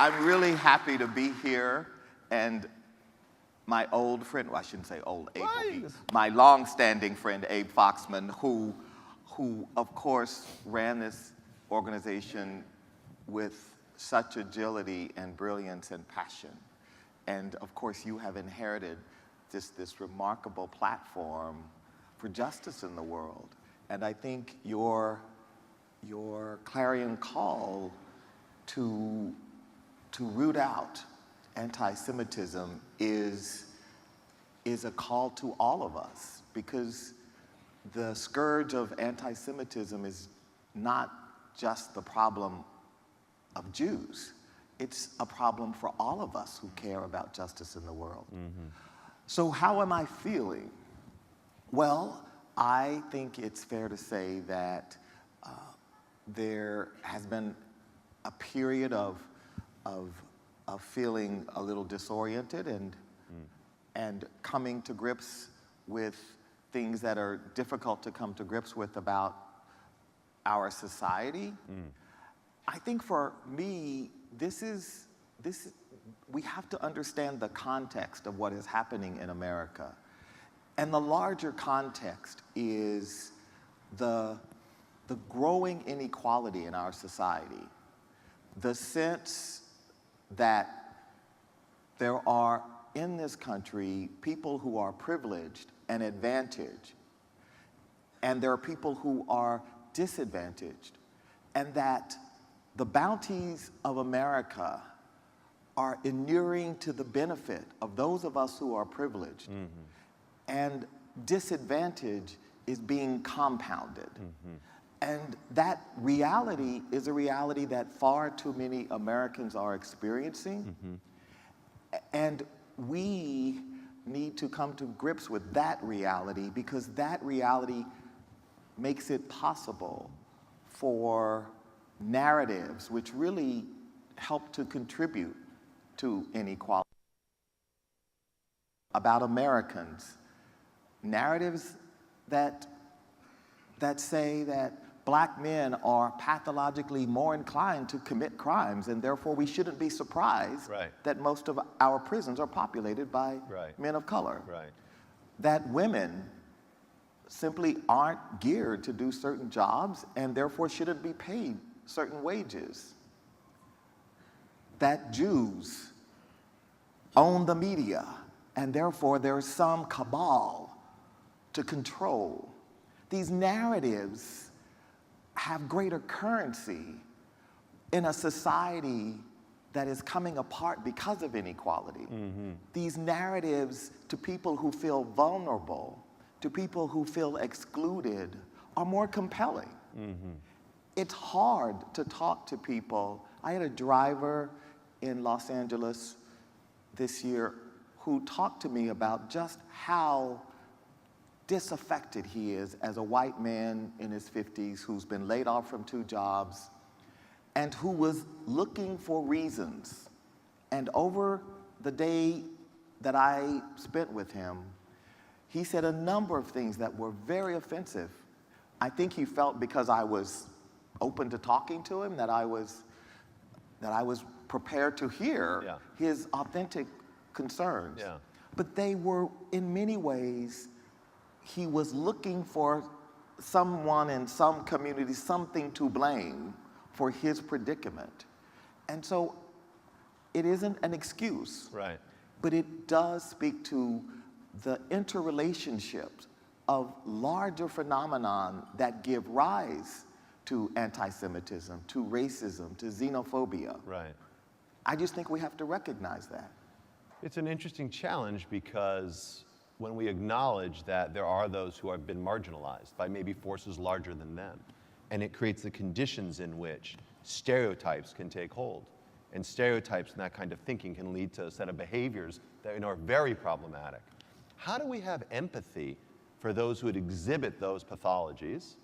I'm really happy to be here, and my old friend, well, I shouldn't say old, my long-standing friend, Abe Foxman, who of course ran this organization with such agility and brilliance and passion. And of course, you have inherited this remarkable platform for justice in the world. And I think your clarion call to root out anti-Semitism is a call to all of us, because the scourge of anti-Semitism is not just the problem of Jews. It's a problem for all of us who care about justice in the world. Mm-hmm. So how am I feeling? Well, I think it's fair to say that there has been a period of feeling a little disoriented and coming to grips with things that are difficult to come to grips with about our society. I think for me, we have to understand the context of what is happening in America. And the larger context is the growing inequality in our society. The sense that there are, in this country, people who are privileged and advantaged, and there are people who are disadvantaged, and that the bounties of America are inuring to the benefit of those of us who are privileged, and disadvantage is being compounded. And that reality is a reality that far too many Americans are experiencing. And we need to come to grips with that reality, because that reality makes it possible for narratives which really help to contribute to inequality about Americans. Narratives that say that Black men are pathologically more inclined to commit crimes, and therefore we shouldn't be surprised that most of our prisons are populated by men of color. That women simply aren't geared to do certain jobs and therefore shouldn't be paid certain wages. That Jews own the media and therefore there's some cabal to control. These narratives have greater currency in a society that is coming apart because of inequality. These narratives to people who feel vulnerable, to people who feel excluded, are more compelling. It's hard to talk to people. I had a driver in Los Angeles this year who talked to me about just how disaffected he is as a white man in his 50s who's been laid off from 2 jobs and who was looking for reasons. And over the day that I spent with him, he said a number of things that were very offensive. I think he felt because I was open to talking to him that I was prepared to hear his authentic concerns. But they were, in many ways, he was looking for someone in some community, something to blame for his predicament. And so it isn't an excuse, but it does speak to the interrelationships of larger phenomenon that give rise to anti-Semitism, to racism, to xenophobia. I just think we have to recognize that. It's an interesting challenge, because when we acknowledge that there are those who have been marginalized by maybe forces larger than them, and it creates the conditions in which stereotypes can take hold. And stereotypes and that kind of thinking can lead to a set of behaviors that are very problematic. How do we have empathy for those who would exhibit those pathologies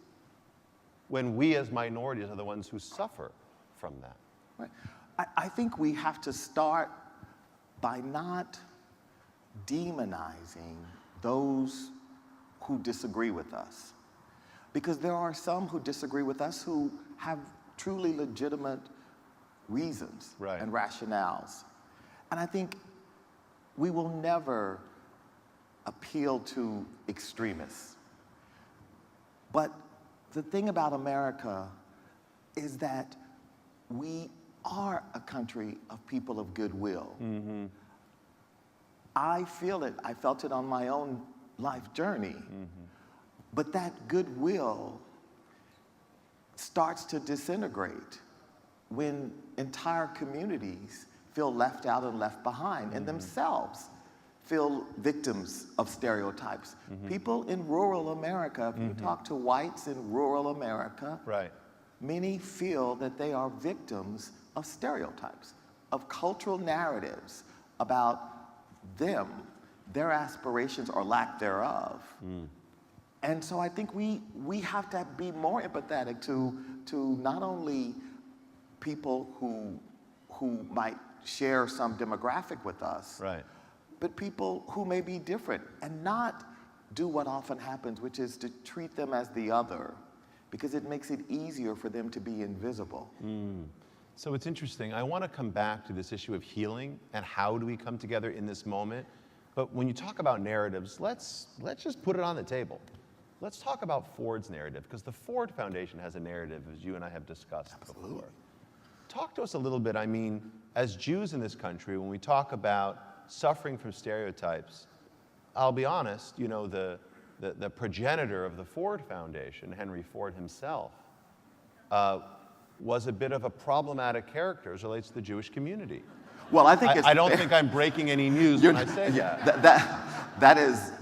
when we as minorities are the ones who suffer from that? I think we have to start by not demonizing those who disagree with us. Because there are some who disagree with us who have truly legitimate reasons Right. and rationales. And I think we will never appeal to extremists. But the thing about America is that we are a country of people of goodwill. Mm-hmm. I feel it. I felt it on my own life journey. Mm-hmm. But that goodwill starts to disintegrate when entire communities feel left out and left behind, and themselves feel victims of stereotypes. People in rural America, if you talk to whites in rural America, Right. many feel that they are victims of stereotypes, of cultural narratives about them, their aspirations or lack thereof. And so I think we have to be more empathetic to not only people who might share some demographic with us, Right. but people who may be different, and not do what often happens, which is to treat them as the other, because it makes it easier for them to be invisible. So it's interesting. I want to come back to this issue of healing and how do we come together in this moment. But when you talk about narratives, let's just put it on the table. Let's talk about Ford's narrative, because the Ford Foundation has a narrative, as you and I have discussed before. Talk to us a little bit. I mean, as Jews in this country, when we talk about suffering from stereotypes, I'll be honest, you know, the progenitor of the Ford Foundation, Henry Ford himself, was a bit of a problematic character as it relates to the Jewish community. Well, I think I don't think I'm breaking any news when I say that. That is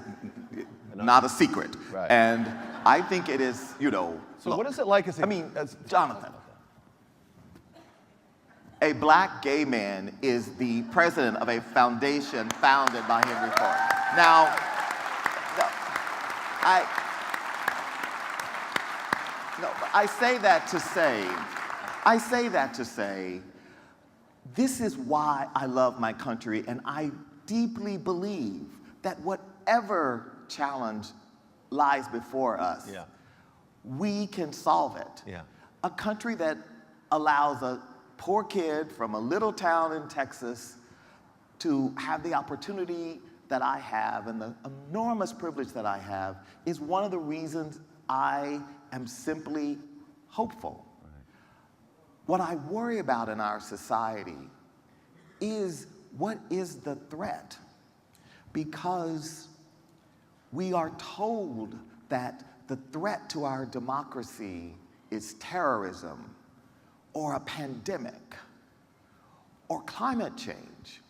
not a secret. Right. And I think it is, you know. So look, what is it like as a... I mean, Jonathan, a black gay man is the president of a foundation founded by Henry Ford. Now, I say that to say, this is why I love my country, and I deeply believe that whatever challenge lies before us, we can solve it. Yeah. A country that allows a poor kid from a little town in Texas to have the opportunity that I have and the enormous privilege that I have is one of the reasons I am simply hopeful. What I worry about in our society is what is the threat? Because we are told that the threat to our democracy is terrorism or a pandemic or climate change.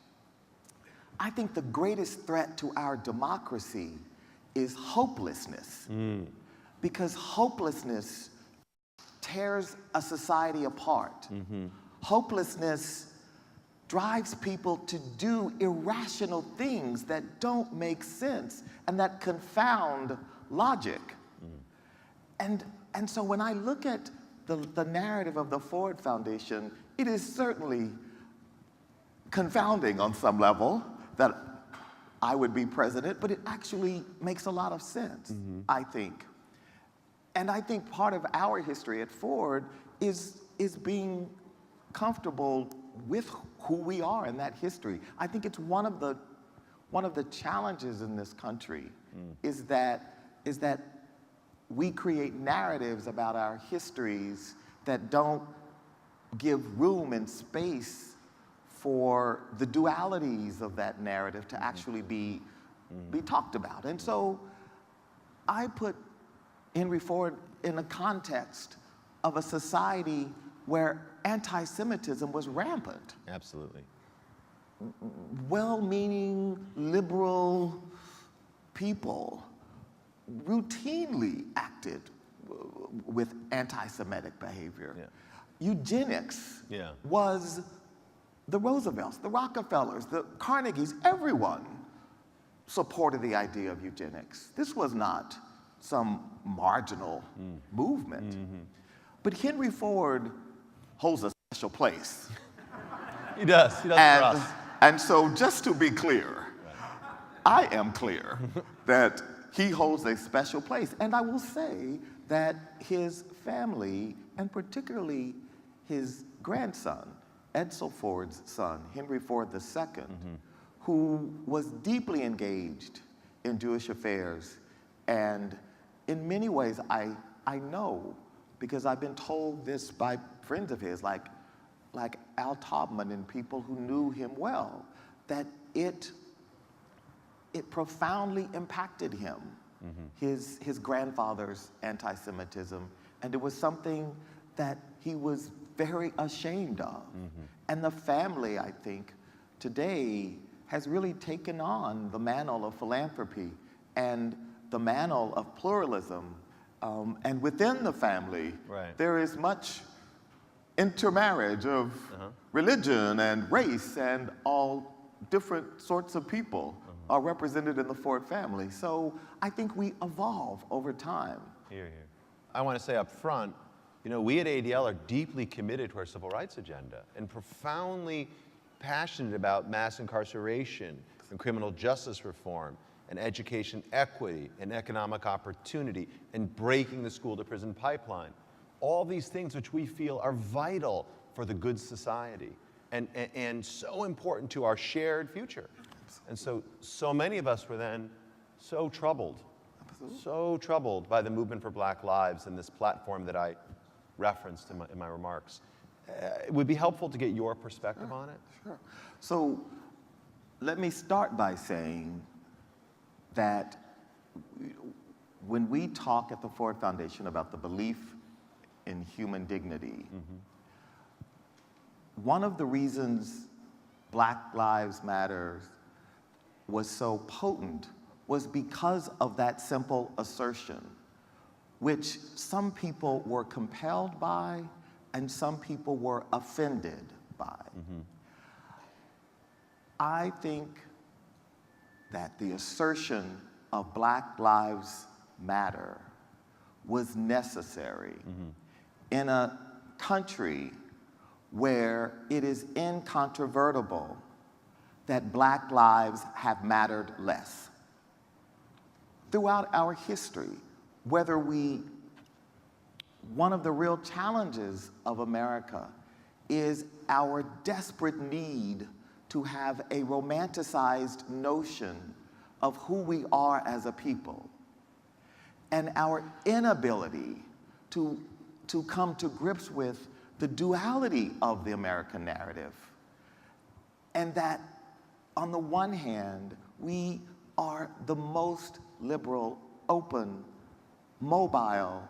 I think the greatest threat to our democracy is hopelessness. Because hopelessness tears a society apart. Hopelessness drives people to do irrational things that don't make sense and that confound logic. And so when I look at the narrative of the Ford Foundation, it is certainly confounding on some level that I would be president, but it actually makes a lot of sense, I think. And I think part of our history at Ford is being comfortable with who we are in that history. I think it's one of the challenges in this country is that we create narratives about our histories that don't give room and space for the dualities of that narrative to actually be talked about. And so I put Henry Ford in the context of a society where anti-Semitism was rampant. Absolutely. Well-meaning, liberal people routinely acted with anti-Semitic behavior. Eugenics was the Roosevelts, the Rockefellers, the Carnegies, everyone supported the idea of eugenics. This was not some marginal movement. But Henry Ford holds a special place. He does for us. And so just to be clear, I am clear that he holds a special place. And I will say that his family, and particularly his grandson, Edsel Ford's son, Henry Ford II, who was deeply engaged in Jewish affairs. And in many ways, I know, because I've been told this by friends of his, like Al Taubman and people who knew him well, that it profoundly impacted him, his grandfather's anti-Semitism, and it was something that he was very ashamed of. And the family, I think, today has really taken on the mantle of philanthropy and the mantle of pluralism. And within the family, there is much intermarriage of religion and race, and all different sorts of people are represented in the Ford family. So I think we evolve over time. Here, here. I want to say up front, you know, we at ADL are deeply committed to our civil rights agenda and profoundly passionate about mass incarceration and criminal justice reform and education equity and economic opportunity and breaking the school-to-prison pipeline. All these things which we feel are vital for the good society and so important to our shared future. And so many of us were then so troubled, so troubled by the movement for Black Lives and this platform that I referenced in my remarks. It would be helpful to get your perspective on it. Sure. So let me start by saying that when we talk at the Ford Foundation about the belief in human dignity, one of the reasons Black Lives Matter was so potent was because of that simple assertion, which some people were compelled by and some people were offended by. I think that the assertion of Black Lives Matter was necessary in a country where it is incontrovertible that Black lives have mattered less. Throughout our history, one of the real challenges of America is our desperate need to have a romanticized notion of who we are as a people, and our inability to come to grips with the duality of the American narrative. And that, on the one hand, we are the most liberal, open, mobile,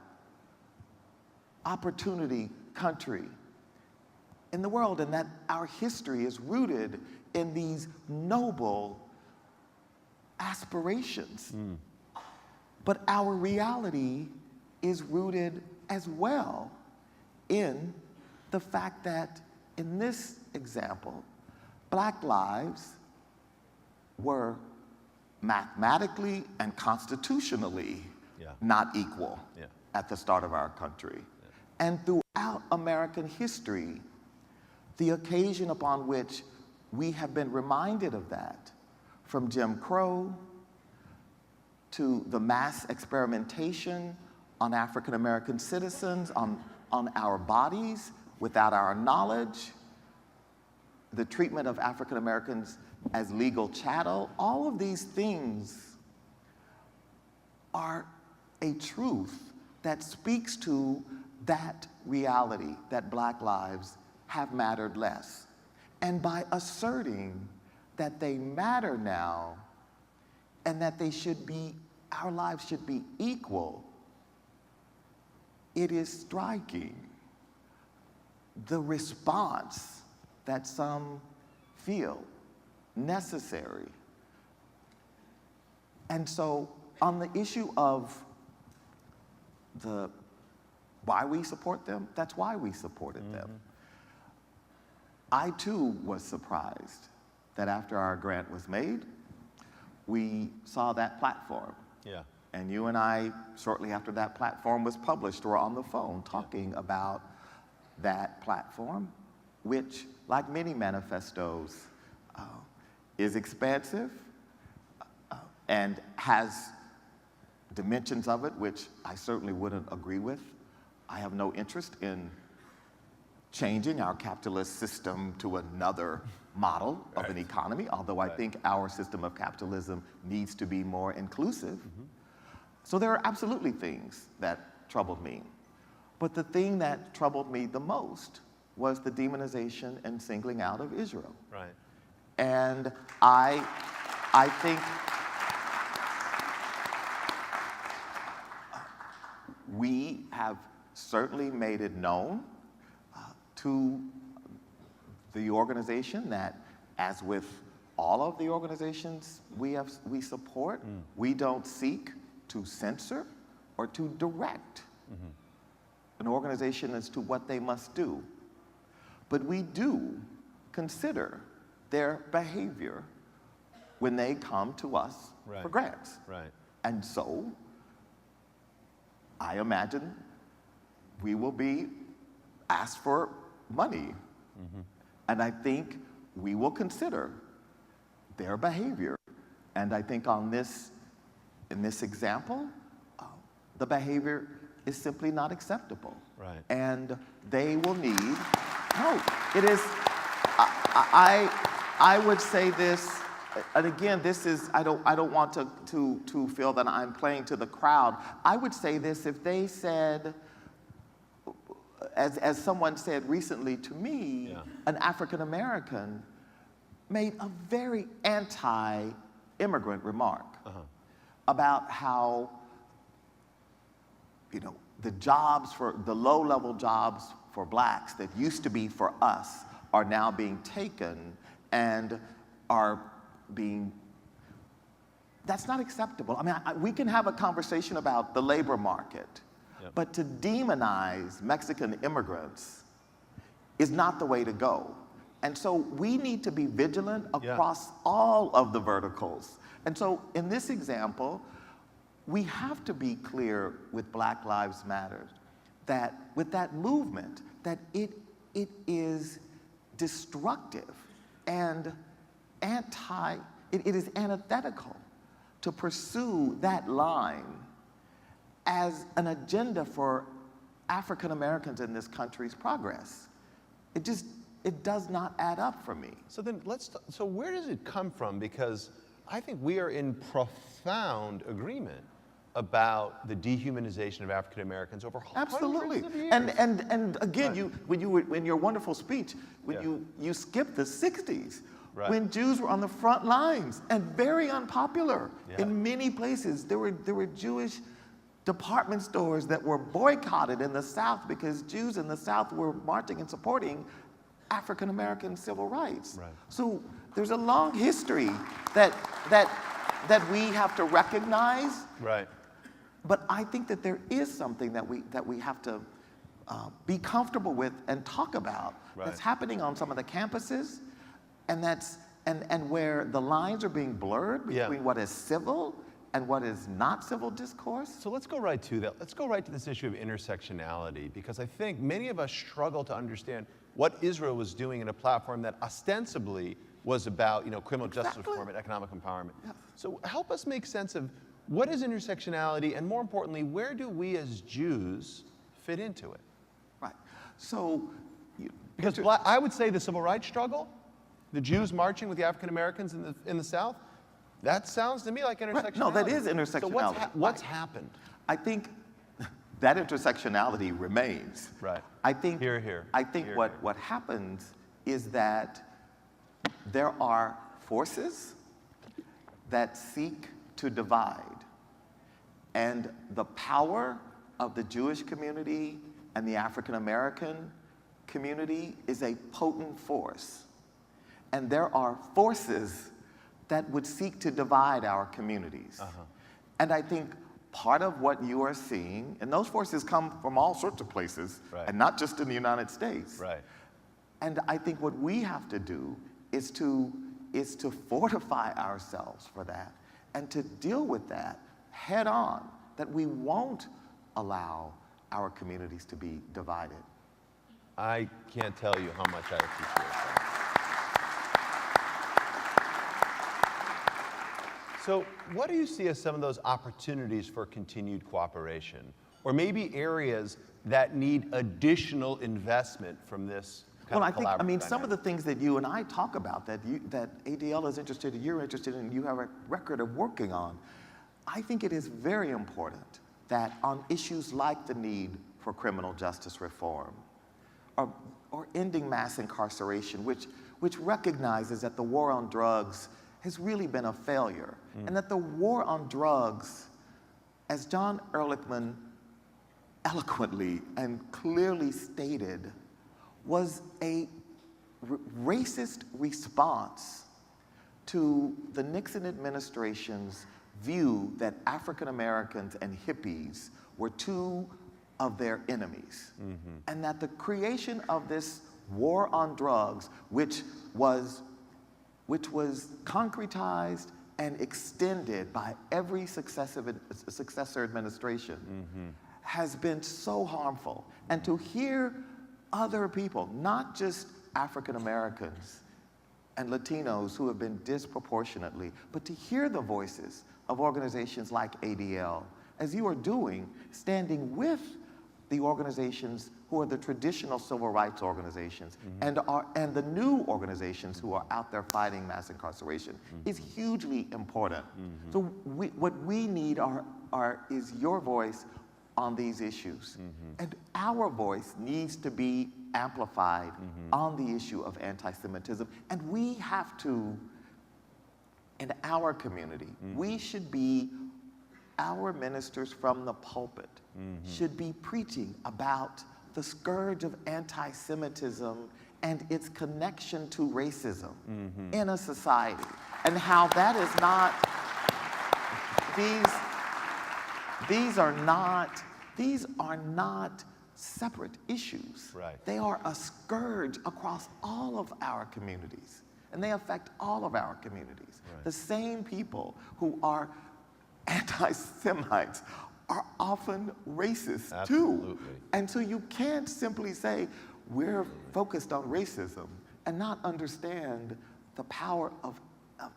opportunity country in the world, and that our history is rooted in these noble aspirations. But our reality is rooted as well in the fact that, in this example, Black lives were mathematically and constitutionally not equal at the start of our country. And throughout American history, the occasion upon which we have been reminded of that, from Jim Crow to the mass experimentation on African American citizens, on our bodies without our knowledge, the treatment of African Americans as legal chattel, all of these things are a truth that speaks to that reality, that Black lives have mattered less. And by asserting that they matter now and that our lives should be equal, it is striking the response that some feel necessary. And so on the issue of why we support them, that's why we supported them. I too was surprised that after our grant was made, we saw that platform. And you and I, shortly after that platform was published, were on the phone talking about that platform, which, like many manifestos, is expansive and has dimensions of it which I certainly wouldn't agree with. I have no interest in changing our capitalist system to another model of an economy, although I think our system of capitalism needs to be more inclusive. So there are absolutely things that troubled me. But the thing that troubled me the most was the demonization and singling out of Israel. Right. And I think we have certainly made it known to the organization that, as with all of the organizations we support, we don't seek to censor or to direct an organization as to what they must do. But we do consider their behavior when they come to us for grants. Right. And so I imagine we will be asked for money. And I think we will consider their behavior. And I think in this example, the behavior is simply not acceptable. Right. And they will need, no, it is, I would say this, and again, this is, I don't want to feel that I'm playing to the crowd. I would say this if they said, as someone said recently to me, an African American made a very anti-immigrant remark about how, the jobs the low-level jobs for blacks that used to be for us are now being taken and are being, that's not acceptable. I mean, we can have a conversation about the labor market, but to demonize Mexican immigrants is not the way to go. And so we need to be vigilant across all of the verticals. And so in this example, we have to be clear with Black Lives Matter that with that movement, that it is destructive and it is antithetical to pursue that line as an agenda for African Americans in this country's progress. It does not add up for me. So then so where does it come from? Because I think we are in profound agreement about the dehumanization of African Americans over hundreds of years. And again, in your wonderful speech, when you skipped the 60s, when Jews were on the front lines and very unpopular in many places. There were Jewish department stores that were boycotted in the South because Jews in the South were marching and supporting African American civil rights. So there's a long history that we have to recognize. But I think that there is something that we have to be comfortable with and talk about that's happening on some of the campuses, and where the lines are being blurred between what is civil and what is not civil discourse. So let's go right to that. Let's go right to this issue of intersectionality, because I think many of us struggle to understand what Israel was doing in a platform that ostensibly was about criminal justice reform and economic empowerment. So help us make sense of what is intersectionality, and more importantly, where do we as Jews fit into it? So, because I would say the civil rights struggle, the Jews marching with the African Americans in the South, that sounds to me like intersectionality. No, that is intersectionality. So what's happened? I think that intersectionality remains. I think what happens is that there are forces that seek to divide, and the power of the Jewish community and the African American community is a potent force. And there are forces that would seek to divide our communities. And I think part of what you are seeing, and those forces come from all sorts of places, and not just in the United States. And I think what we have to do is to fortify ourselves for that and to deal with that head on, that we won't allow our communities to be divided. I can't tell you how much I appreciate that. So what do you see as some of those opportunities for continued cooperation? or maybe areas that need additional investment from this kind Well, of I think, collaborative some of dynamic? the things that you and I talk about that ADL is interested in, you're interested in, you have a record of working on, I think it is very important that on issues like the need for criminal justice reform, or ending mass incarceration, which recognizes that the war on drugs has really been a failure, and that the war on drugs, as John Ehrlichman eloquently and clearly stated, was a racist response to the Nixon administration's view that African Americans and hippies were two of their enemies. And that the creation of this war on drugs, which was concretized and extended by every successor administration, has been so harmful. And to hear other people, not just African Americans and Latinos who have been disproportionately, but to hear the voices of organizations like ADL, as you are doing, standing with the organizations who are the traditional civil rights organizations, and the new organizations who are out there fighting mass incarceration, is hugely important. So what we need is your voice on these issues. And our voice needs to be amplified on the issue of anti-Semitism. And we have to, in our community, we should be, our ministers from the pulpit should be preaching about the scourge of anti-Semitism and its connection to racism in a society, and how that is not, these are not separate issues. Right. They are a scourge across all of our communities, and they affect all of our communities. Right. The same people who are anti-Semites are often racist Absolutely. too. And so you can't simply say, we're focused on racism and not understand the power of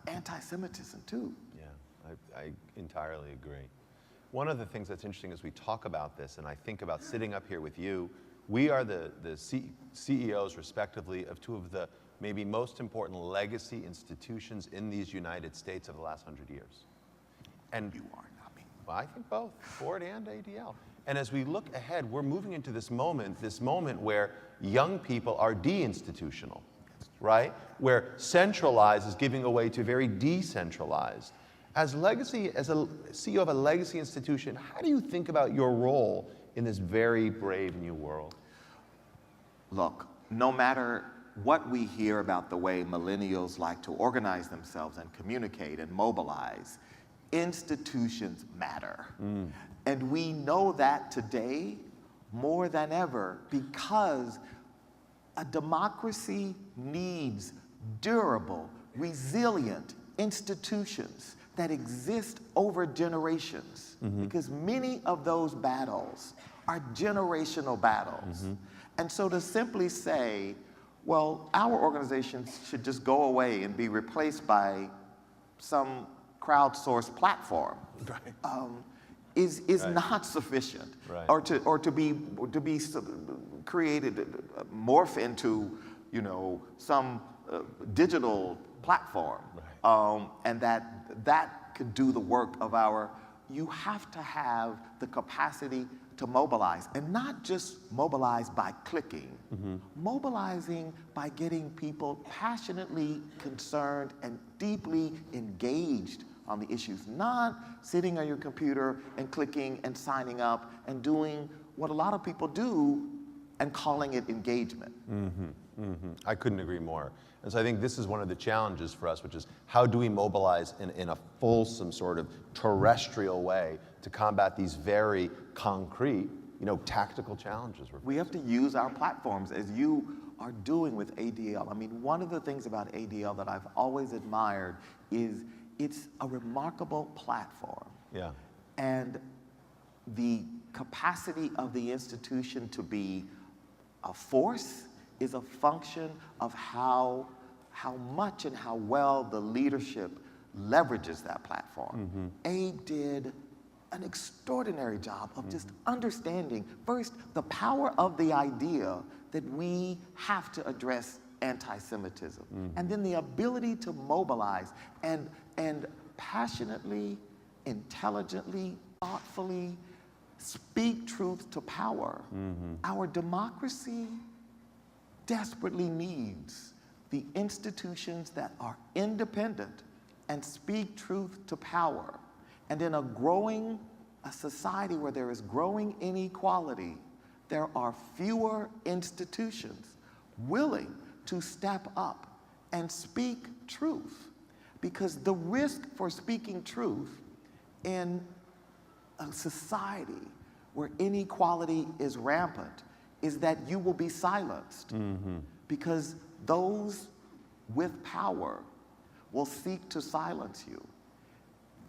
anti-Semitism too. Yeah, I entirely agree. One of the things that's interesting as we talk about this, and I think about sitting up here with you, we are the CEOs, respectively, of two of the maybe most important legacy institutions in these United States of the last 100 years. And You are, not me. well, I think both, Ford and ADL. And as we look ahead, we're moving into this moment where young people are deinstitutional, right? Where centralized is giving away to very decentralized. As a CEO of a legacy institution, how do you think about your role in this very brave new world? Look, no matter what we hear about the way millennials like to organize themselves and communicate and mobilize, institutions matter. And we know that today more than ever, because a democracy needs durable, resilient institutions that exist over generations, because many of those battles are generational battles. And so to simply say, well, our organizations should just go away and be replaced by some crowdsourced platform, is Right. not sufficient, Right. or to be created, morph into, some digital platform, and that could do the work of our. You have to have the capacity to mobilize, and not just mobilize by clicking, mobilizing by getting people passionately concerned and deeply engaged on the issues, not sitting on your computer and clicking and signing up and doing what a lot of people do and calling it engagement. I couldn't agree more. And so I think this is one of the challenges for us, which is how do we mobilize in a fulsome sort of terrestrial way to combat these very concrete, tactical challenges. We have to use our platforms, as you are doing with ADL. I mean, one of the things about ADL that I've always admired is it's a remarkable platform. Yeah. And the capacity of the institution to be a force is a function of how much and how well the leadership leverages that platform. AID did an extraordinary job of just understanding, first, the power of the idea that we have to address anti-Semitism, and then the ability to mobilize and passionately, intelligently, thoughtfully speak truth to power. Our democracy desperately needs the institutions that are independent and speak truth to power. And in a society where there is growing inequality, there are fewer institutions willing to step up and speak truth. Because the risk for speaking truth in a society where inequality is rampant is that you will be silenced. Because those with power will seek to silence you.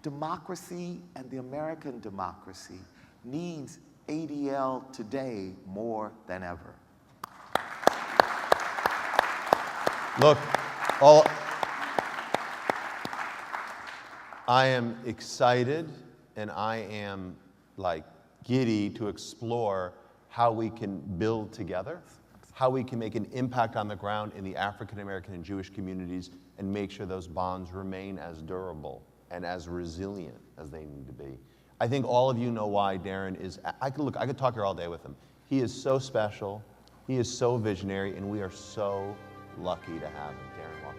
Democracy and the American democracy needs ADL today more than ever. Look, I am excited and I am like giddy to explore how we can build together, how we can make an impact on the ground in the African American and Jewish communities and make sure those bonds remain as durable and as resilient as they need to be. I think all of you know why Darren is, I could talk here all day with him. He is so special, he is so visionary, and we are so lucky to have him. Darren Walker.